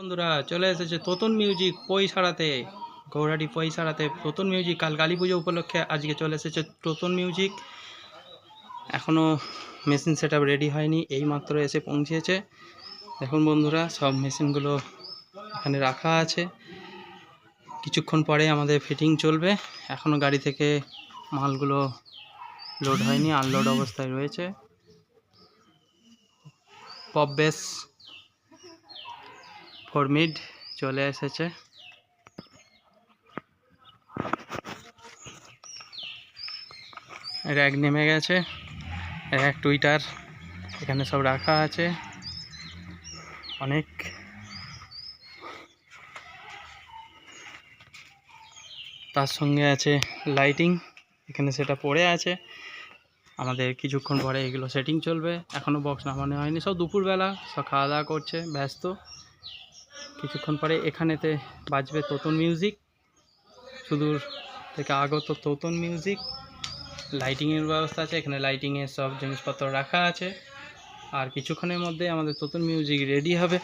বন্ধুরা চলে এসেছে তোতন মিউজিক পৈসারাতে, গৌরাটি পৈসারাতে তোতন মিউজিক। কাল কালী পুজো উপলক্ষে আজকে চলে এসেছে তোতন মিউজিক। এখনও মেশিন সেট আপ রেডি হয়নি, এইমাত্র এসে পৌঁছেছে। দেখুন বন্ধুরা, সব মেশিনগুলো এখানে রাখা আছে। কিছুক্ষণ পরে আমাদের ফিটিং চলবে। এখনও গাড়ি থেকে মালগুলো লোড হয়নি, আনলোড অবস্থায় রয়েছে। পপ বেস ফরমিড চলে এসেছে। র্যাক নেমে গেছে, র্যাক টুইটার এখানে সব রাখা আছে অনেক। তার সঙ্গে আছে লাইটিং, এখানে সেটা পড়ে আছে। আমাদের কিছুক্ষণ পরে এগুলো সেটিং চলবে। এখনও বক্স নামানো হয়নি, সব দুপুরবেলা, সব খাওয়া দাওয়া করছে, ব্যস্ত। কিছুক্ষণ পরে এখানেতে বাজবে তোতন মিউজিক, সুদূর থেকে আগত তোতন মিউজিক। লাইটিংয়ের ব্যবস্থা আছে, এখানে লাইটিংয়ের সব জিনিসপত্র রাখা আছে। আর কিছুক্ষণের মধ্যে আমাদের তোতন মিউজিক রেডি হবে।